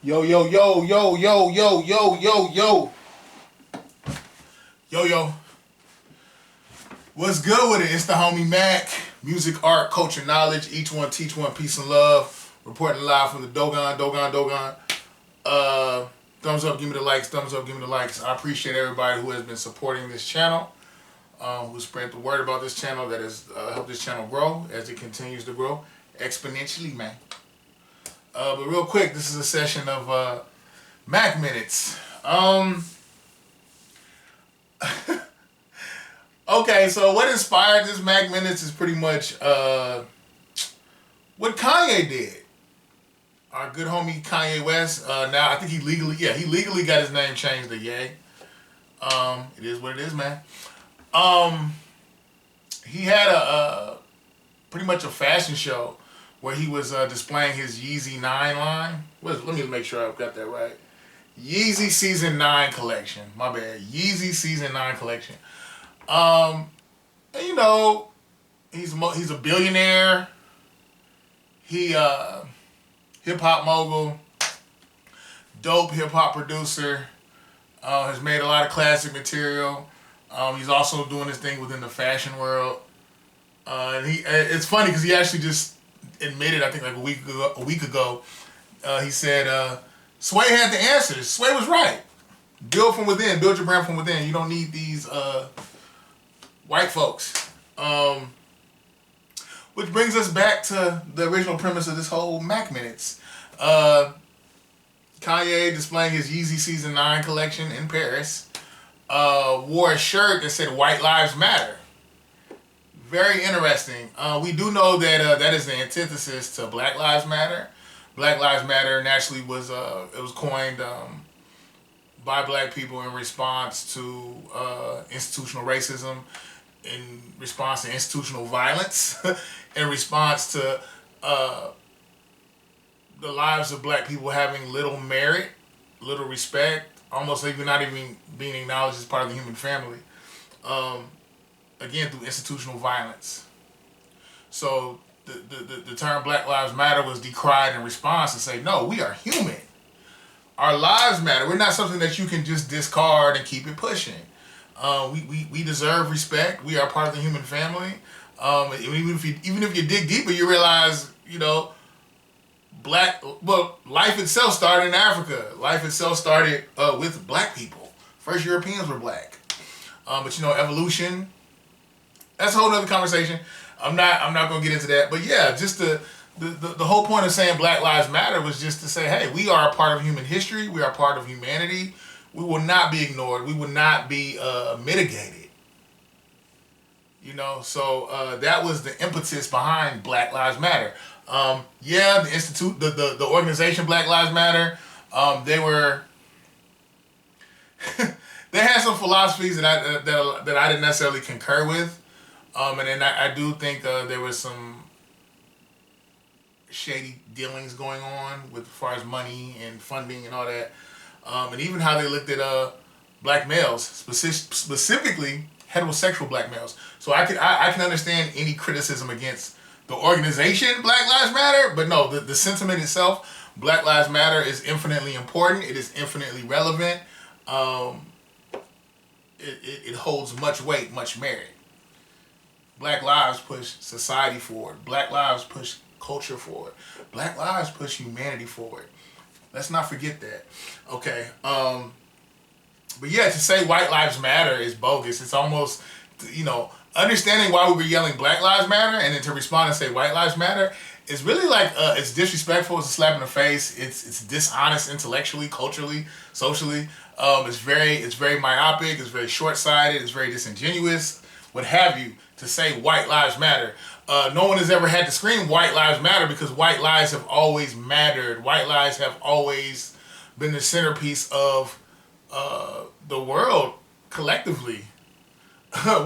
Yo, yo, yo, yo, yo, yo, yo, yo, yo. Yo, yo. What's good with it? It's the homie Mac. Music, art, culture, knowledge. Each one teach one, peace and love. Reporting live from the Dogon. Thumbs up, give me the likes. Thumbs up, give me the likes. I appreciate everybody who has been supporting this channel. Who spread the word about this channel that has helped this channel grow as it continues to grow exponentially, man. But real quick, this is a session of Mac Minutes. Okay, so what inspired this Mac Minutes is pretty much what Kanye did. Our good homie Kanye West. Now I think he legally got his name changed to Ye. It is what it is, man. He had a pretty much a fashion show where he was displaying his Yeezy 9 line. Let me make sure I've got that right. Yeezy Season 9 collection. My bad. Yeezy Season 9 collection. And you know, he's a billionaire. He hip hop mogul, dope hip hop producer. Has made a lot of classic material. He's also doing his thing within the fashion world. And it's funny because he actually just admitted, I think like a week ago, he said, Sway had the answers. Sway was right. Build from within. Build your brand from within. You don't need these white folks. Which brings us back to the original premise of this whole Mac Minutes. Kanye displaying his Yeezy Season 9 collection in Paris. Wore a shirt that said White Lives Matter. Very interesting. We do know that that is the antithesis to Black Lives Matter. Black Lives Matter naturally was coined by black people in response to institutional racism, in response to institutional violence, in response to the lives of black people having little merit, little respect, almost even not even being acknowledged as part of the human family. Again, through institutional violence. So the term Black Lives Matter was decried in response to say, no, we are human. Our lives matter. We're not something that you can just discard and keep it pushing. We deserve respect. We are part of the human family. Even if you dig deeper, you realize, you know, life itself started in Africa. Life itself started with black people. First Europeans were black. But you know, evolution, that's a whole other conversation. I'm not gonna get into that. But yeah, just the whole point of saying Black Lives Matter was just to say, hey, we are a part of human history. We are a part of humanity. We will not be ignored. We will not be mitigated. You know, so that was the impetus behind Black Lives Matter. The institute, the organization Black Lives Matter, they were they had some philosophies that I didn't necessarily concur with, and then I do think there was some shady dealings going on with as far as money and funding and all that, and even how they looked at black males, specifically heterosexual black males. So I can understand any criticism against the organization Black Lives Matter, but no, the sentiment itself, Black Lives Matter, is infinitely important. It is infinitely relevant. It holds much weight, much merit. Black lives push society forward. Black lives push culture forward. Black lives push humanity forward. Let's not forget that. Okay. But yeah, to say White Lives Matter is bogus. It's almost, you know, understanding why we were yelling Black Lives Matter and then to respond and say White Lives Matter is really like, it's disrespectful. It's a slap in the face. It's dishonest intellectually, culturally, socially. It's very myopic. It's very short-sighted. It's very disingenuous, what have you, to say White Lives Matter. No one has ever had to scream White Lives Matter because white lives have always mattered. White lives have always been the centerpiece of the world collectively.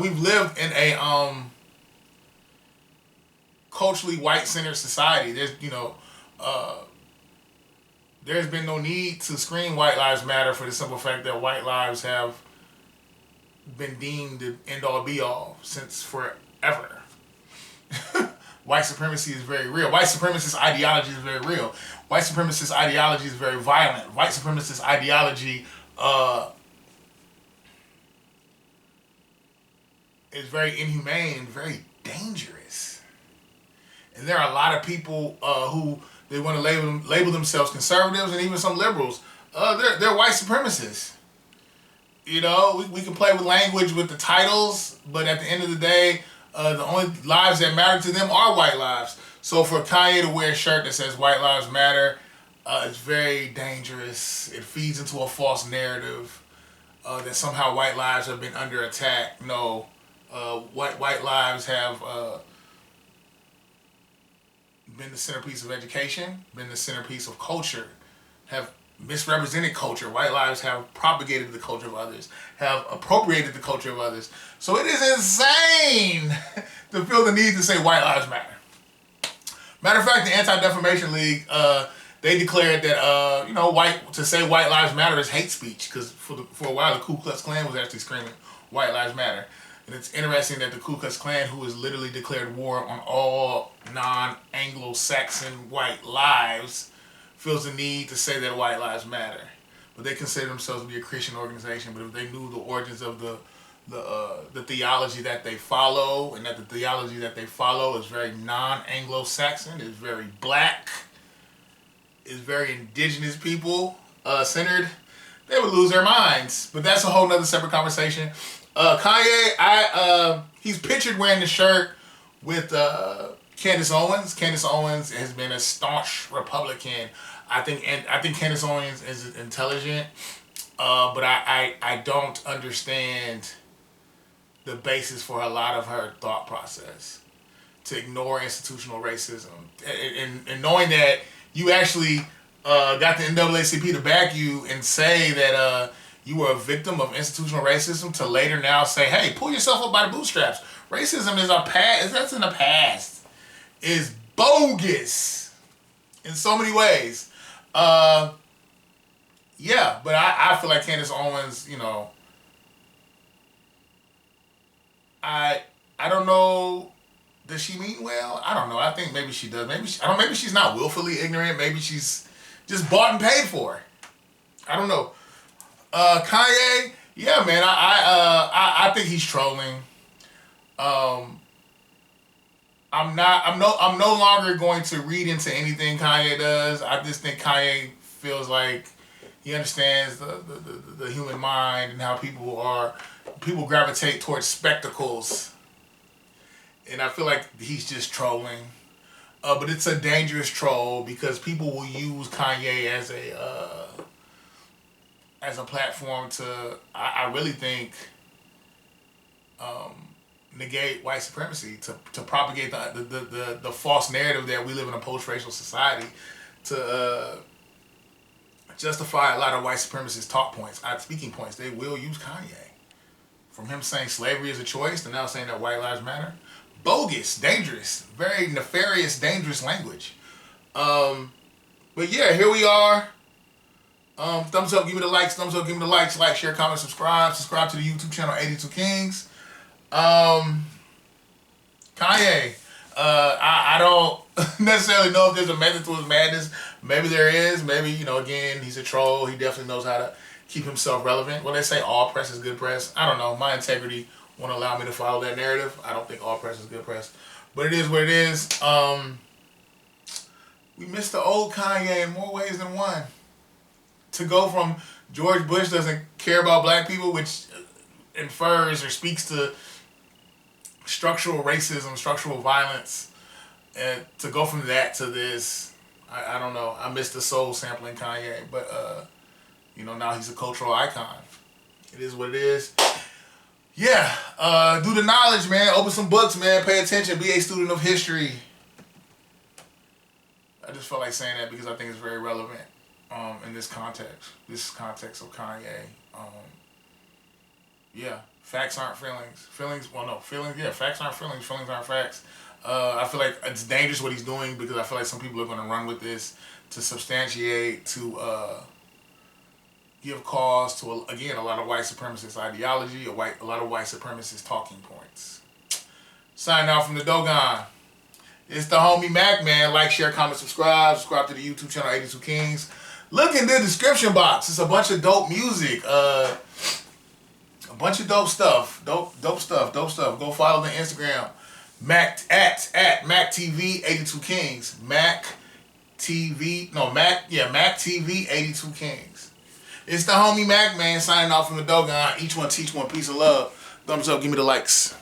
We've lived in a culturally white-centered society. There's been no need to scream White Lives Matter for the simple fact that white lives have been deemed the end-all be-all since forever. white supremacy is very real. White supremacist ideology is very real. White supremacist ideology is very violent. White supremacist ideology is very inhumane and very dangerous. And there are a lot of people who they want to label themselves conservatives and even some liberals. They're white supremacists. You know, we can play with language with the titles, but at the end of the day, the only lives that matter to them are white lives. So for Kanye to wear a shirt that says white lives matter, it's very dangerous. It feeds into a false narrative that somehow white lives have been under attack. No, white lives have been the centerpiece of education, been the centerpiece of culture, have misrepresented culture. White lives have propagated the culture of others, have appropriated the culture of others. So it is insane to feel the need to say white lives matter. Matter of fact, the Anti-Defamation League, they declared that to say white lives matter is hate speech, because for a while the Ku Klux Klan was actually screaming white lives matter. And it's interesting that the Ku Klux Klan, who has literally declared war on all non-Anglo-Saxon white lives, feels the need to say that white lives matter. But they consider themselves to be a Christian organization. But if they knew the origins of the theology that they follow, and that the theology that they follow is very non-Anglo-Saxon, is very black, is very indigenous people centered, they would lose their minds. But that's a whole nother separate conversation. Kanye, he's pictured wearing the shirt with Candace Owens. Candace Owens has been a staunch Republican. I think Candace Owens is intelligent, but I don't understand the basis for a lot of her thought process. To ignore institutional racism, and knowing that you actually got the NAACP to back you and say that you were a victim of institutional racism, to later now say, hey, pull yourself up by the bootstraps. Racism is a past. That's in the past. Is bogus in so many ways. Yeah, but I feel like Candace Owens, I don't know. Does she mean well? I don't know. I think maybe she does. Maybe she's not willfully ignorant. Maybe she's just bought and paid for. I don't know. Kanye, yeah, man. I think he's trolling. I'm no longer going to read into anything Kanye does. I just think Kanye feels like he understands the human mind and how people gravitate towards spectacles. And I feel like he's just trolling. But it's a dangerous troll because people will use Kanye as a platform to, I really think, negate white supremacy, to propagate the false narrative that we live in a post-racial society, to justify a lot of white supremacist speaking points. They will use Kanye. From him saying slavery is a choice to now saying that white lives matter. Bogus, dangerous, very nefarious, dangerous language. But yeah, here we are. Thumbs up, give me the likes. Thumbs up, give me the likes. Like, share, comment, subscribe. Subscribe to the YouTube channel 82 Kings. Kanye, I don't necessarily know if there's a method to his madness. Maybe there is. Maybe, again, he's a troll. He definitely knows how to keep himself relevant. Well, they say all press is good press. I don't know. My integrity won't allow me to follow that narrative. I don't think all press is good press. But it is what it is. We miss the old Kanye in more ways than one. To go from George Bush doesn't care about black people, which infers or speaks to structural racism, structural violence, and to go from that to this, I don't know. I miss the soul sampling Kanye, but now he's a cultural icon. It is what it is. Yeah, do the knowledge, man. Open some books, man. Pay attention. Be a student of history. I just felt like saying that because I think it's very relevant in this context. This context of Kanye. Yeah, facts aren't feelings. Feelings aren't feelings. Feelings aren't facts. I feel like it's dangerous what he's doing because I feel like some people are going to run with this to substantiate, to give cause to, again, a lot of white supremacist ideology, a lot of white supremacist talking points. Signing out from the Dogon. It's the homie Mac, man. Like, share, comment, subscribe. Subscribe to the YouTube channel 82 Kings. Look in the description box. It's a bunch of dope music. A bunch of dope stuff. Dope stuff. Go follow the Instagram. Mac at Mac TV 82 Kings. Mac TV 82 Kings. It's the homie Mac, man, signing off from the Dogon. Each one teach one. Peace and love. Thumbs up, give me the likes.